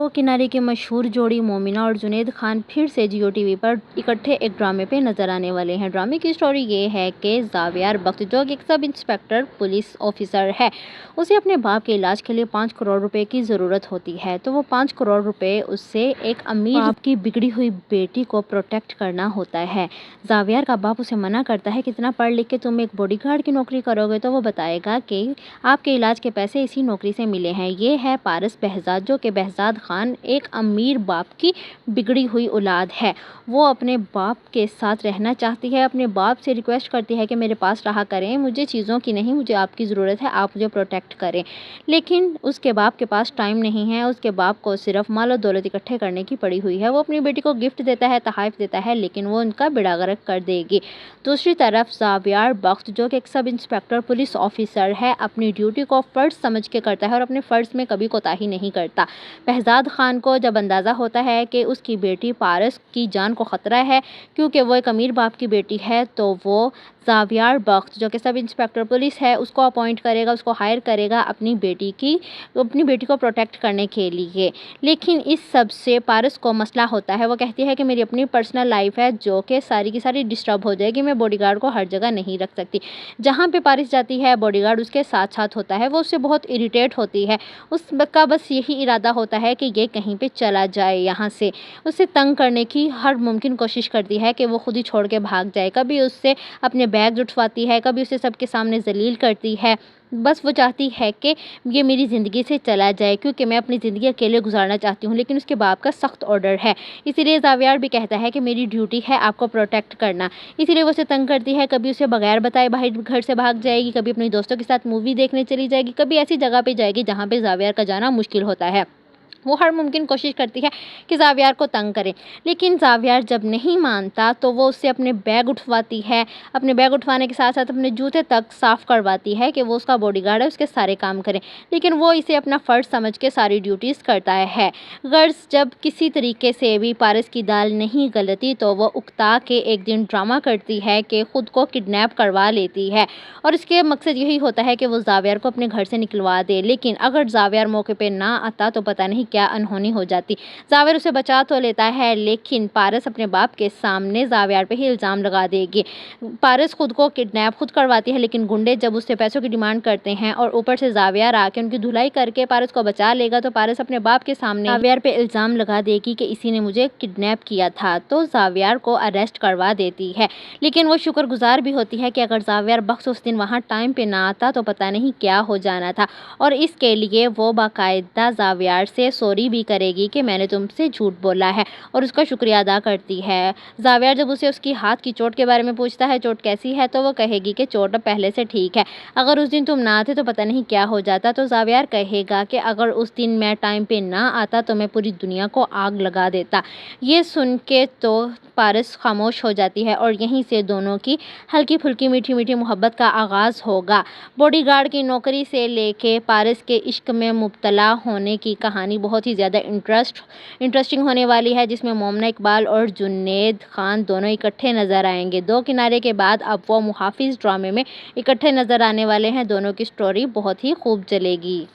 दो किनारे की मशहूर जोड़ी मोमिना और जुनैद खान फिर से जियो टीवी पर इकट्ठे एक ड्रामे पे नजर आने वाले हैं। ड्रामे की स्टोरी ये है कि ज़ावियार बख्त जो कि एक सब इंस्पेक्टर पुलिस ऑफिसर है, उसे अपने बाप के इलाज के लिए 5 करोड़ रुपए की ज़रूरत होती है। तो वो 5 करोड़ रुपए उससे एक अमीर बाप की बिगड़ी हुई बेटी को प्रोटेक्ट करना होता है। ज़ावियार का बाप उसे मना करता है कि इतना पढ़ लिख के तुम एक बॉडीगार्ड की नौकरी करोगे तो वो बताएगा कि आपके इलाज के पैसे इसी नौकरी से मिले हैं। ये है पारस बहजाद, जो कि बहजाद खान एक अमीर बाप की बिगड़ी हुई औलाद है। वो अपने बाप के साथ रहना चाहती है, अपने बाप से रिक्वेस्ट करती है कि मेरे पास रहा करें, मुझे चीज़ों की नहीं, मुझे आपकी ज़रूरत है, आप मुझे प्रोटेक्ट करें। लेकिन उसके बाप के पास टाइम नहीं है, उसके बाप को सिर्फ माल और दौलत इकट्ठे करने की पड़ी हुई है। वो अपनी बेटी को गिफ्ट देता है, तोहफ़े देता है, लेकिन वो उनका बेड़ा गर्क कर देगी। दूसरी तरफ ज़ावियार बख्त जो कि एक सब इंस्पेक्टर पुलिस ऑफिसर है, अपनी ड्यूटी को फ़र्ज़ समझ के करता है और अपने फ़र्ज़ में कभी कोताही नहीं करता। बहजाद खान को जब अंदाज़ा होता है कि उसकी बेटी पारस की जान को ख़तरा है क्योंकि वो एक अमीर बाप की बेटी है, तो वो ज़ावियार बख्त जो कि सब इंस्पेक्टर पुलिस है उसको अपॉइंट करेगा, उसको हायर करेगा अपनी बेटी को प्रोटेक्ट करने के लिए। लेकिन इस सब से पारस को मसला होता है। वो कहती है कि मेरी अपनी पर्सनल लाइफ है जो कि सारी की सारी डिस्टर्ब हो जाएगी, मैं बॉडीगार्ड को हर जगह नहीं रख सकती। जहाँ पे पारस जाती है बॉडीगार्ड उसके साथ साथ होता है, वो उससे बहुत इरिटेट होती है। उसका बस यही इरादा होता है कि ये कहीं पे चला जाए, यहाँ से उसे तंग करने की हर मुमकिन कोशिश करती है कि वो खुद ही छोड़ के भाग जाए। कभी उससे अपने बैग उठवाती है, कभी उसे सबके सामने जलील करती है। बस वो चाहती है कि ये मेरी ज़िंदगी से चला जाए क्योंकि मैं अपनी ज़िंदगी अकेले गुजारना चाहती हूँ। लेकिन उसके बाप का सख्त ऑर्डर है, इसीलिए ज़ावियार भी कहता है कि मेरी ड्यूटी है आपको प्रोटेक्ट करना। इसीलिए वो उसे तंग करती है, कभी उसे बगैर बताए बाहर घर से भाग जाएगी, कभी अपने दोस्तों के साथ मूवी देखने चली जाएगी, कभी ऐसी जगह पे जाएगी जहाँ पे ज़ावियार का जाना मुश्किल होता है। वो हर मुमकिन कोशिश करती है कि ज़ावियार को तंग करे, लेकिन ज़ावियार जब नहीं मानता तो वो उससे अपने बैग उठवाती है। अपने बैग उठवाने के साथ साथ अपने जूते तक साफ़ करवाती है कि वो उसका बॉडीगार्ड है, उसके सारे काम करे। लेकिन वो इसे अपना फ़र्ज़ समझ के सारी ड्यूटीज़ करता है। गर्ज जब किसी तरीके से भी पारस की दाल नहीं गलती तो वो उकता के एक दिन ड्रामा करती है कि ख़ुद को किडनैप करवा लेती है और इसके मकसद यही होता है कि वो ज़ावियार को अपने घर से निकलवा दे। लेकिन अगर ज़ावियार मौके पे ना आता तो पता नहीं क्या अनहोनी हो जाती। ज़ावियार उसे बचा तो लेता है, लेकिन पारस अपने बाप के सामने ज़ावियार पे ही इल्ज़ाम लगा देगी। पारस खुद को किडनैप खुद करवाती है, लेकिन गुंडे जब उससे पैसों की डिमांड करते हैं और ऊपर से ज़ावियार आके उनकी धुलाई करके पारस को बचा लेगा, तो पारस अपने बाप के सामने ज़ावियार पे इल्ज़ाम लगा देगी कि इसी ने मुझे किडनैप किया था। तो ज़ावियार को अरेस्ट करवा देती है। लेकिन वो शुक्रगुजार भी होती है कि अगर ज़ावियार बख्श उस दिन वहाँ टाइम पे ना आता तो पता नहीं क्या हो जाना था, और इसके लिए वो बाकायदा ज़ावियार से सॉरी भी करेगी कि मैंने तुमसे झूठ बोला है, और उसका शुक्रिया अदा करती है। ज़ावियार जब उसे उसकी हाथ की चोट के बारे में पूछता है, चोट कैसी है, तो वो कहेगी कि चोट अब पहले से ठीक है, अगर उस दिन तुम ना आते तो पता नहीं क्या हो जाता। तो ज़ावियार कहेगा कि अगर उस दिन मैं टाइम पे ना आता तो मैं पूरी दुनिया को आग लगा देता। ये सुन के तो पारस खामोश हो जाती है और यहीं से दोनों की हल्की फुल्की मीठी मीठी मोहब्बत का आगाज़ होगा। बॉडीगार्ड की नौकरी से लेके पारस के इश्क में मुब्तला होने की कहानी बहुत ही ज़्यादा इंटरेस्टिंग होने वाली है, जिसमें मोमिना इकबाल और जुनैद खान दोनों इकट्ठे नज़र आएंगे। दो किनारे के बाद अब वो मुहाफिज ड्रामे में इकट्ठे नज़र आने वाले हैं। दोनों की स्टोरी बहुत ही खूब चलेगी।